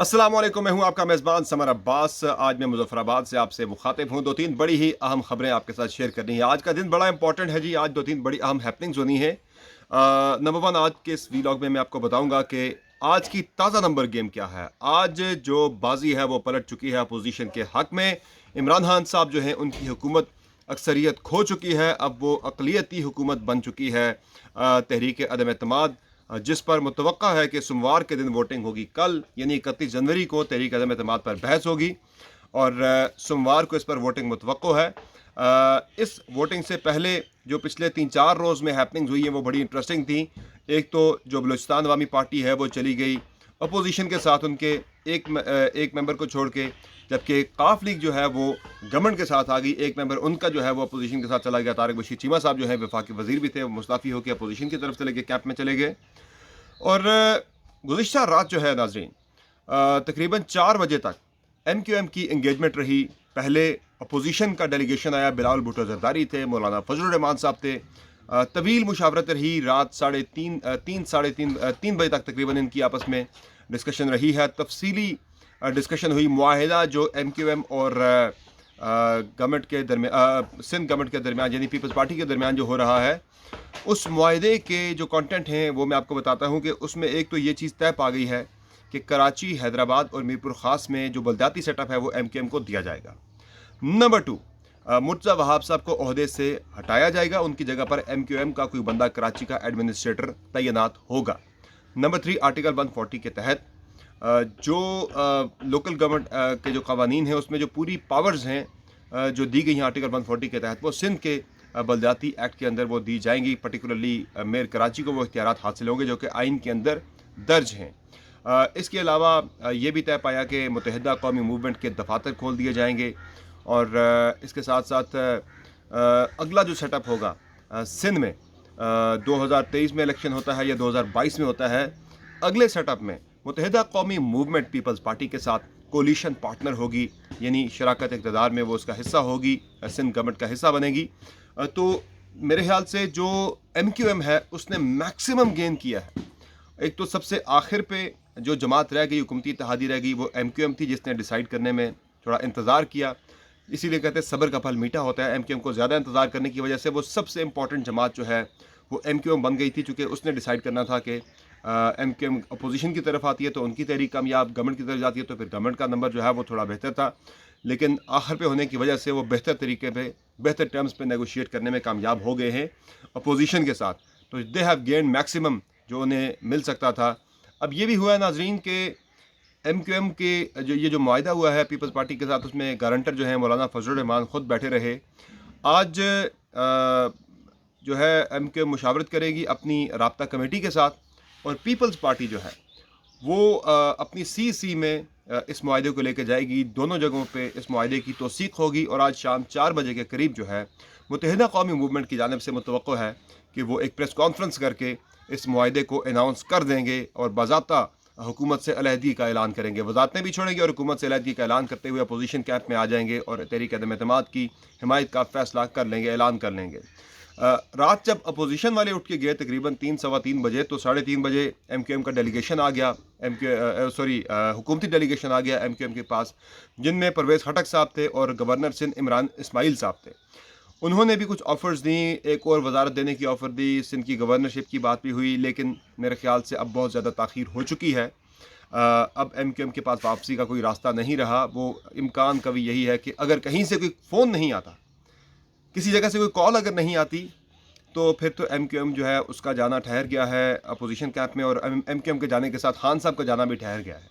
अस्सलाम वालेकुम, मैं हूं आपका मेज़बान समर अब्बास। आज मैं मुज़फ़्फ़राबाद से आपसे मुखातिब हूं। दो तीन बड़ी ही अहम खबरें आपके साथ शेयर करनी है। आज का दिन बड़ा इंपॉर्टेंट है जी। आज दो तीन बड़ी अहम हैपनिंग्स होनी है। नंबर वन, आज के इस वीलॉग में मैं आपको बताऊंगा कि आज की ताज़ा नंबर गेम क्या है। आज जो बाजी है वो पलट चुकी है अपोजिशन के हक में। इमरान खान साहब जो हैं उनकी हुकूमत अक्सरियत खो चुकी है। अब वो अक़लियती हुकूमत बन चुकी है तहरीक अदम एतमाद, जिस पर मुतवक्का है कि सोमवार के दिन वोटिंग होगी। कल यानी 31 जनवरी को तहरीक अदम एतमाद पर बहस होगी और सोमवार को इस पर वोटिंग मुतवक्को है। इस वोटिंग से पहले जो पिछले 3-4 रोज़ में हैपनिंग्स हुई हैं वो बड़ी इंटरेस्टिंग थी। एक तो जो बलूचिस्तान अवामी पार्टी है वो चली गई अपोजिशन के साथ, उनके एक मेंबर को छोड़ के, जबकि काफ लीग जो है वो गवर्नमेंट के साथ आ गई। एक मेंबर उनका जो है वो अपोजिशन के साथ चला गया। तारिक बशीर चीमा साहब जो है वफाकी वजीर भी थे, वो मुस्ताफ़ी होकर अपोजिशन की तरफ चले गए, कैंप में चले गए। और गुज़िश्ता रात जो है नाजरीन, तकरीबन 4 बजे तक MQM की इंगेजमेंट रही। पहले अपोजिशन का डेलीगेशन आया, बिलावल भुट्टो जरदारी थे, मौलाना फजलुर रहमान साहब थे। तवील मुशावरत रही, रात 3:30 बजे तक तकरीबन इनकी आपस में डिस्कशन रही है। तफसीली डिस्कशन हुई। मुआहिदा जो MQM और गवर्नमेंट के दरमियान, सिंध गवर्नमेंट के दरमियान यानी पीपल्स पार्टी के दरमियान जो हो रहा है, उस मुआहिदे के जो कंटेंट हैं वो मैं आपको बताता हूँ कि उसमें एक तो ये चीज़ तय पा गई है कि कराची, हैदराबाद और मीरपुर ख़ास में जो बलदियाती सेटअप है वो MQM को दिया जाएगा। नंबर टू, मुर्तज़ा वहाब साहब को ओहदे से हटाया जाएगा, उनकी जगह पर MQM का कोई बंदा कराची का एडमिनिस्ट्रेटर तैनात होगा। नंबर थ्री, आर्टिकल 140 के तहत जो लोकल गवर्नमेंट के जो कवानीन हैं उसमें जो पूरी पावर्स हैं जो दी गई हैं आर्टिकल 140 के तहत, वो सिंध के बलदियाती एक्ट के अंदर वो दी जाएंगी। पर्टिकुलरली मेयर कराची को वो इख्तियारात हासिल होंगे जो कि आइन के अंदर दर्ज हैं। इसके अलावा ये भी तय पाया कि मुत्तहिदा कौमी मूवमेंट के दफातर खोल दिए जाएंगे। और इसके साथ साथ अगला जो सेटअप होगा सिंध में, 2023 में इलेक्शन होता है या 2022 में होता है, अगले सेटअप में मुत्तहिदा कौमी मूवमेंट पीपल्स पार्टी के साथ कोलिशन पार्टनर होगी, यानी शराकत इक़्तिदार में वो उसका हिस्सा होगी, सिंध गवर्नमेंट का हिस्सा बनेगी। तो मेरे ख्याल से जो MQM है उसने मैक्सिमम गेन किया है। एक तो सबसे आखिर पे जो जमात रह गई, हुकूमती इत्तेहादी रह गई, वो MQM थी जिसने डिसाइड करने में थोड़ा इंतज़ार किया। इसीलिए कहते हैं सब्र का फल मीठा होता है। MQM को ज़्यादा इंतज़ार करने की वजह से वो सबसे इंपॉर्टेंट जमात जो है वो MQM बन गई थी, चूँकि उसने डिसाइड करना था कि MQM अपोजिशन की तरफ आती है तो उनकी तहरीक कामयाब, गवर्नमेंट की तरफ जाती है तो फिर गवर्नमेंट का नंबर जो है वो थोड़ा बेहतर था। लेकिन आखिर पे होने की वजह से वो बेहतर तरीके पे, बेहतर टर्म्स पे नेगोशिएट करने में कामयाब हो गए हैं अपोजिशन के साथ। तो दे हैव गेन मैक्सिमम जो उन्हें मिल सकता था। अब ये भी हुआ है नाजरीन के MQM के जो मुआहिदा हुआ है पीपल्स पार्टी के साथ, उसमें गारंटर जो है मौलाना फजलुर रहमान ख़ुद बैठे रहे। आज जो है MQM मुशावरत करेगी अपनी राब्ता कमेटी के साथ, और पीपल्स पार्टी जो है वो अपनी CC में इस मुआहिदे को लेकर जाएगी। दोनों जगहों पे इस मुआहिदे की तौसीक होगी और आज शाम 4 बजे के करीब जो है मुत्तहिदा कौमी मूवमेंट की जानिब से मुतवक्को है कि वो एक प्रेस कॉन्फ्रेंस करके इस मुआहिदे को अनाउंस कर देंगे और बाज़ाब्ता हुकूमत से अलहदगी का ऐलान करेंगे। वज़ारतें भी छोड़ेंगे और हुकूमत से अलहदगी का ऐलान करते हुए अपोजिशन कैंप में आ जाएंगे और तहरीक अदम एतमाद की हिमायत का फ़ैसला कर लेंगे, ऐलान कर लेंगे। रात जब अपोजिशन वाले उठ के गए तकरीबन 3-3:15 बजे, तो 3:30 बजे MQM का डेलीगेशन आ गया, हुकूमती डेलीगेशन आ गया MQM के पास, जिनमें परवेज़ खटक साहब थे और गवर्नर सिंध इमरान इस्माइल साहब थे। उन्होंने भी कुछ ऑफ़र्स दी, एक और वजारत देने की ऑफ़र दी, सिंध की गवर्नरशिप की बात भी हुई, लेकिन मेरे ख्याल से अब बहुत ज़्यादा ताख़ीर हो चुकी है। अब MQM के पास वापसी का कोई रास्ता नहीं रहा। वो इम्कान कभी यही है कि अगर कहीं से कोई फ़ोन नहीं आता, किसी जगह से कोई कॉल अगर नहीं आती, तो फिर तो MQM जो है उसका जाना ठहर गया है अपोजिशन कैंप में, और MQM के जाने के साथ खान साहब का जाना भी ठहर गया है।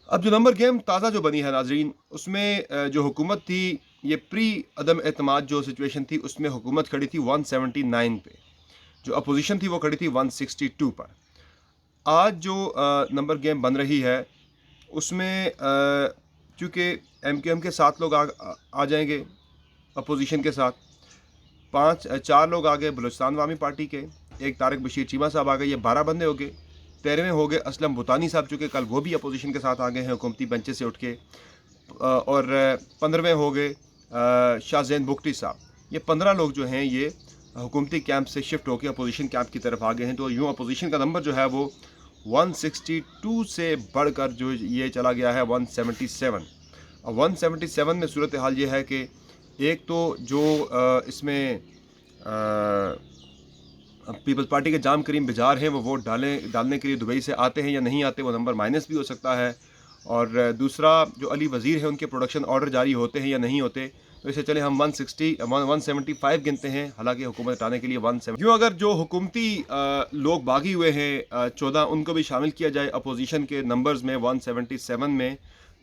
अब जो नंबर गेम ताज़ा जो बनी है नाजरीन, उसमें जो हुकूमत थी, ये प्री अदम एतमाद जो सिचुएशन थी उसमें हुकूमत खड़ी थी 179 पे, जो अपोजिशन थी वो खड़ी थी 162 पर। आज जो नंबर गेम बन रही है उसमें चूँकि MQM के 7 लोग आ जाएंगे अपोजिशन के साथ, 4 लोग आ गए बलूचिस्तान अवामी पार्टी के, एक तारिक बशीर चीमा साहब आ गए, ये 12 बंदे हो गए। 13वें हो गए असलम बुतानी साहब, चूँकि कल वो भी अपोजिशन के साथ आ गए हैं हुकूमती बेंचेस से उठ के। और 15वें हो गए शाहजैन बुख्ती साहब। ये 15 लोग जो हैं ये हुकूमती कैंप से शिफ्ट होकर अपोजिशन कैंप की तरफ आ गए हैं। तो यूँ अपोजिशन का नंबर जो है वो 162 से बढ़कर जो ये चला गया है 177। अब 177 में सूरत हाल ये है कि एक तो जो इसमें पीपल्स पार्टी के जाम करीम बिजार हैं वो वोट डालने के लिए दुबई से आते हैं या नहीं आते, वो नंबर माइनस भी हो सकता है। और दूसरा जो अली वज़ीर है उनके प्रोडक्शन ऑर्डर जारी होते हैं या नहीं होते, तो इसे चले हम 175 गिनते हैं, हालांकि हुकूमत हटाने के लिए 170। यूँ अगर जो हुकूमती लोग बागी हुए हैं 14 उनको भी शामिल किया जाए अपोजिशन के नंबर्स में 177 में,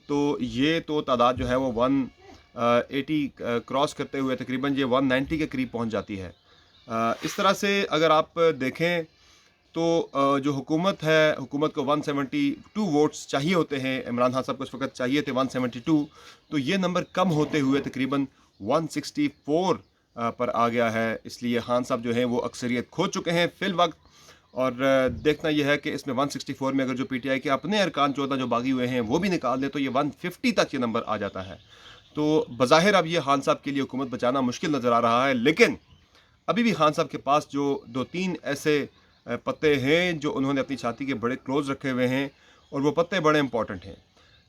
तो ये तो तादाद जो है वो 180 क्रॉस करते हुए तकरीबन ये 190 के करीब पहुंच जाती है। इस तरह से अगर आप देखें तो जो हुकूमत है, हुकूमत को 172 वोट्स चाहिए होते हैं, इमरान खान साहब को इस वक्त चाहिए थे 172, तो ये नंबर कम होते हुए तकरीबन 164 पर आ गया है। इसलिए खान साहब जो हैं वो अक्सरियत खो चुके हैं फ़िल वक्त। और देखना यह है कि इसमें 164 में अगर जो पीटीआई के अपने अरकान 14 जो बागी हुए हैं वो भी निकाल दें तो ये 150 तक ये नंबर आ जाता है। तो बज़ाहिर अब ये खान साहब के लिए हुकूमत बचाना मुश्किल नज़र आ रहा है, लेकिन अभी भी खान साहब के पास जो 2-3 ऐसे पत्ते हैं जो उन्होंने अपनी छाती के बड़े क्लोज रखे हुए हैं, और वो पत्ते बड़े इंपॉर्टेंट हैं।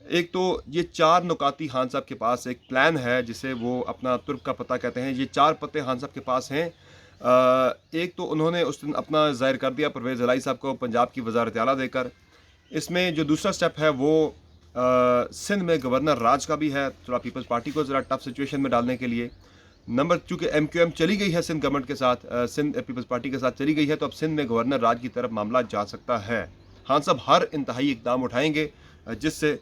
एक तो ये 4 नुकाती खान साहब के पास एक प्लान है जिसे वो अपना तुर्क का पता कहते हैं। ये 4 पत्ते खान साहब के पास हैं। एक तो उन्होंने उस दिन अपना ज़ाहिर कर दिया परवेज़ इलाही साहब को पंजाब की वज़ारत आला देकर। इसमें जो दूसरा स्टेप है वो सिंध में गवर्नर राज का भी है, थोड़ा पीपल्स पार्टी को ज़रा टफ सिचुएशन में डालने के लिए। नंबर चूँकि MQM चली गई है सिंध गवर्नमेंट के साथ, सिंध पीपल्स पार्टी के साथ चली गई है, तो अब सिंध में गवर्नर राज की तरफ मामला जा सकता है। खान साहब हर इंतहाई इकदाम उठाएंगे जिससे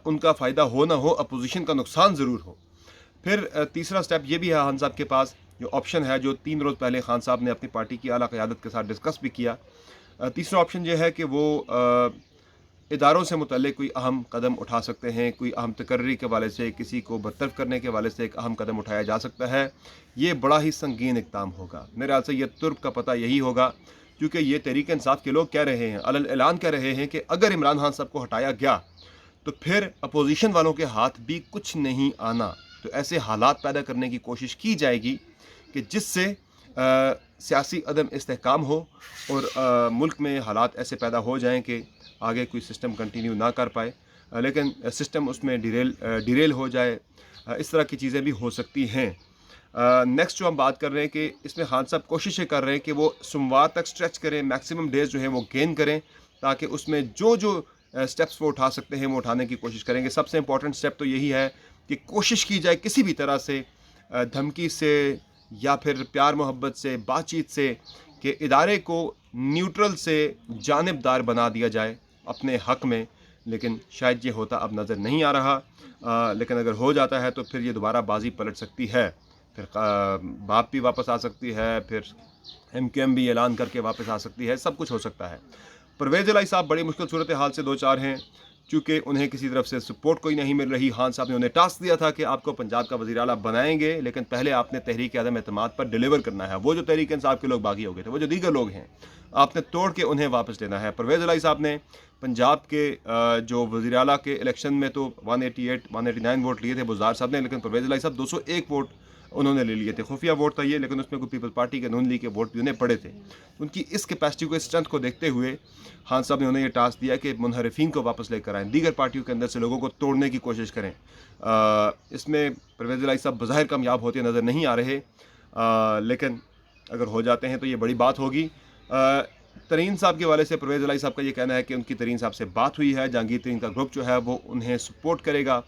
उनका फ़ायदा हो ना हो, अपोजिशन का नुकसान ज़रूर हो। फिर तीसरा स्टेप ये भी है खान साहब के पास, जो ऑप्शन है जो 3 रोज़ पहले खान साहब ने अपनी पार्टी की आला क़यादत के साथ डिस्कस भी किया। तीसरा ऑप्शन ये है कि वो इदारों से मुतल्लिक़ कोई अहम कदम उठा सकते हैं, कोई अहम तकर्री के वाले से, किसी को बरतरफ करने के वाले से एक अहम कदम उठाया जा सकता है। ये बड़ा ही संगीन इक़दाम होगा। मेरे ख्याल से ये तुर्क का पता यही होगा, क्योंकि ये तहरीक इंसाफ के लोग कह रहे हैं, अलल ऐलान कह रहे हैं कि अगर इमरान खान साहब को हटाया गया तो फिर अपोजिशन वालों के हाथ भी कुछ नहीं आना। तो ऐसे हालात पैदा करने की कोशिश की जाएगी कि जिससे सियासी अदम इस्तेहकाम हो और मुल्क में हालात ऐसे पैदा हो जाएं कि आगे कोई सिस्टम कंटिन्यू ना कर पाए, लेकिन सिस्टम उसमें डिरेल हो जाए। इस तरह की चीज़ें भी हो सकती हैं। नेक्स्ट जो हम बात कर रहे हैं कि इसमें खान साहब कोशिशें कर रहे हैं कि वो सोमवार तक स्ट्रेच करें, मैक्सिमम डेज जो है वो गेन करें, ताकि उसमें जो स्टेप्स वो उठा सकते हैं वो उठाने की कोशिश करेंगे। सबसे इम्पॉर्टेंट स्टेप तो यही है कि कोशिश की जाए किसी भी तरह से धमकी से या फिर प्यार मोहब्बत से, बातचीत से, कि इदारे को न्यूट्रल से जानिबदार बना दिया जाए अपने हक़ में। लेकिन शायद ये होता अब नज़र नहीं आ रहा, लेकिन अगर हो जाता है तो फिर ये दोबारा बाजी पलट सकती है, फिर बाप भी वापस आ सकती है, फिर MQM भी ऐलान करके वापस आ सकती है, सब कुछ हो सकता है। परवेज़ इलाही साहब बड़ी मुश्किल सूरत हाल से दो चार हैं, चूँकि उन्हें किसी तरफ से सपोर्ट कोई नहीं मिल रही। खान साहब ने उन्हें टास्क दिया था कि आपको पंजाब का वज़ीर आला बनाएंगे, लेकिन पहले आपने तहरीक अदम एतमाद पर डिलीवर करना है। वो जो तहरीक इंसाफ के लोग बागी हो गए थे, वो जो दीगर लोग हैं, आपने तोड़ के उन्हें वापस लेना है। परवेज़ इलाही साहब ने पंजाब के जो वज़ीर आला के इलेक्शन में तो 189 वोट लिए थे बुज़दार साहब ने, लेकिन परवेज़ इलाही साहब 201 वोट उन्होंने ले लिए थे। खुफिया वोट था ये, लेकिन उसमें कोई पीपल्स पार्टी के नून लीग के वोट भी उन्हें पड़े थे। उनकी इस कैपेसिटी को, इस स्ट्रेंथ को देखते हुए खान साहब ने उन्हें ये टास्क दिया कि मुनहरिफीन को वापस लेकर आएँ, दीगर पार्टियों के अंदर से लोगों को तोड़ने की कोशिश करें। इसमें परवेज़ इलाही साहब बज़ाहिर कामयाब होते नज़र नहीं आ रहे, लेकिन अगर हो जाते हैं तो ये बड़ी बात होगी। तरीन साहब के वाले से परवेज़ इलाही साहब का ये कहना है कि उनकी तरीन साहब से बात हुई है, जहांगीर तरीन का ग्रुप जो है वो उन्हें सपोर्ट करेगा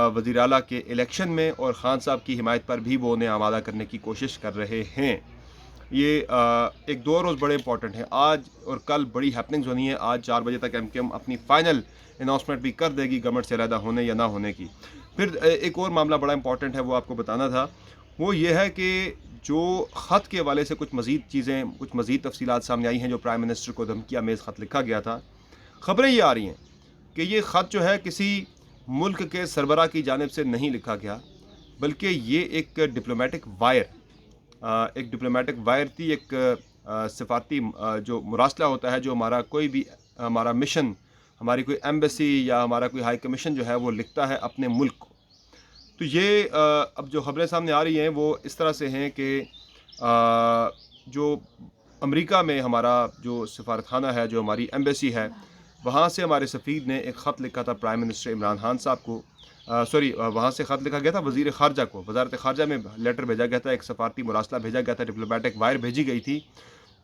वज़ीर आला के इलेक्शन में, और ख़ान साहब की हिमायत पर भी वो उन्हें आमादा करने की कोशिश कर रहे हैं। ये एक दो रोज़ बड़े इंपॉर्टेंट हैं, आज और कल बड़ी हैपनिंग्स होनी है। आज 4 बजे तक MQM अपनी फ़ाइनल अनाउंसमेंट भी कर देगी गवर्नमेंट से अलहदा होने या ना होने की। फिर एक और मामला बड़ा इंपॉर्टेंट है, वो आपको बताना था, वो ये है कि जो ख़त के हवाले से कुछ मज़ीद चीज़ें, कुछ मज़ीद तफसीलात सामने आई हैं। जो प्राइम मिनिस्टर को धमकी आमेज़ ख़त लिखा गया था, ख़बरें ये आ रही हैं कि ये ख़त जो है किसी मुल्क के सरबरा की जानिब से नहीं लिखा गया, बल्कि ये एक डिप्लोमेटिक वायर थी, एक सफारती जो मुरासला होता है, जो हमारा कोई भी हमारा मिशन, हमारी कोई एम्बेसी या हमारा कोई हाई कमीशन जो है वो लिखता है अपने मुल्क को। तो ये अब जो खबरें सामने आ रही हैं वो इस तरह से हैं कि जो अमेरिका में हमारा जो सफारतखाना है, जो हमारी एम्बेसी है, वहाँ से हमारे सफ़ीर ने एक ख़त लिखा था प्राइम मिनिस्टर इमरान खान साहब को। वहाँ से ख़त लिखा गया था वज़ीर ख़ारजा को, वज़ारत ख़ारजा में लेटर भेजा गया था, एक सफ़ारती मुरासला भेजा गया था, डिप्लोमेटिक वायर भेजी गई थी,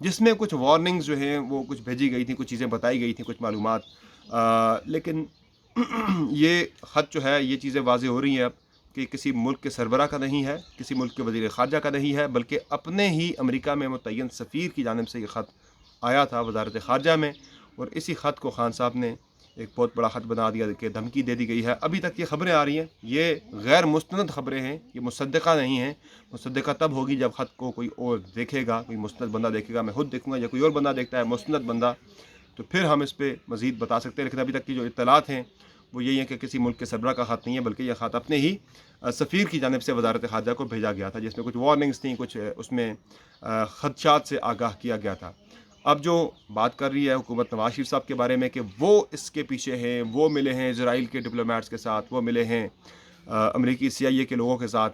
जिसमें कुछ वार्निंग्स जो हैं वो कुछ भेजी गई थी, कुछ चीज़ें बताई गई थी, कुछ मालूमात। लेकिन ये ख़त जो है, ये चीज़ें वाज़ेह हो रही हैं अब कि किसी मुल्क के सरबरा का नहीं है, किसी मुल्क के वज़ीर ख़ारजा का नहीं है, बल्कि अपने ही अमेरिका में मुतय्यन सफ़ीर की जानिब से ये ख़त आया था वज़ारत ख़ारजा में। और इसी ख़त को ख़ान साहब ने एक बहुत बड़ा ख़त बना दिया कि धमकी दे दी गई है। अभी तक ये ख़बरें आ रही हैं, ये गैर मुस्तनद ख़बरें हैं, ये मुसद्दक़ा नहीं हैं। मुसद्दक़ा तब होगी जब ख़त को कोई और देखेगा, कोई मुस्तनद बंदा देखेगा, मैं खुद देखूँगा या कोई और बंदा देखता है मुस्तनद बंदा, तो फिर हम इस पर मज़ीद बता सकते हैं। लेकिन अभी तक की जो इत्तलात हैं वो यही है कि किसी मुल्क के सरबरा का ख़त नहीं है, बल्कि यह ख़त अपने ही सफ़ीर की जानिब से वज़ारत ख़ारजा को भेजा गया था, जिसमें कुछ वार्निंग्स थी, कुछ उसमें ख़दशात से आगाह किया गया था। अब जो बात कर रही है हुकूमत नवाज शरीफ साहब के बारे में कि वो इसके पीछे हैं, वो मिले हैं इजराइल के डिप्लोमेट्स के साथ, वो मिले हैं अमेरिकी CIA के लोगों के साथ,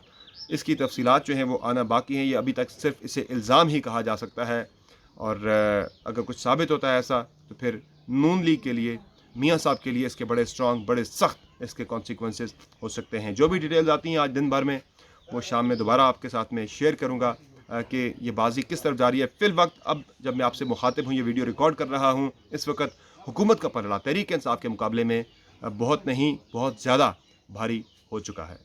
इसकी तफसीलात जो हैं वो आना बाकी हैं। ये अभी तक सिर्फ इसे इल्ज़ाम ही कहा जा सकता है, और अगर कुछ साबित होता है ऐसा तो फिर नून लीग के लिए, मियाँ साहब के लिए इसके बड़े स्ट्रॉन्ग, बड़े सख्त इसके कॉन्सिक्वेंसेस हो सकते हैं। जो भी डिटेल्स आती हैं आज दिन भर में, वो शाम में दोबारा आपके साथ में शेयर करूँगा कि ये बाजी किस तरफ जा रही है। फ़िल वक्त अब जब मैं आपसे मुखातिब हूँ, ये वीडियो रिकॉर्ड कर रहा हूँ, इस वक्त हुकूमत का पलड़ा तहरीक इंसाफ के मुकाबले में बहुत नहीं, बहुत ज़्यादा भारी हो चुका है।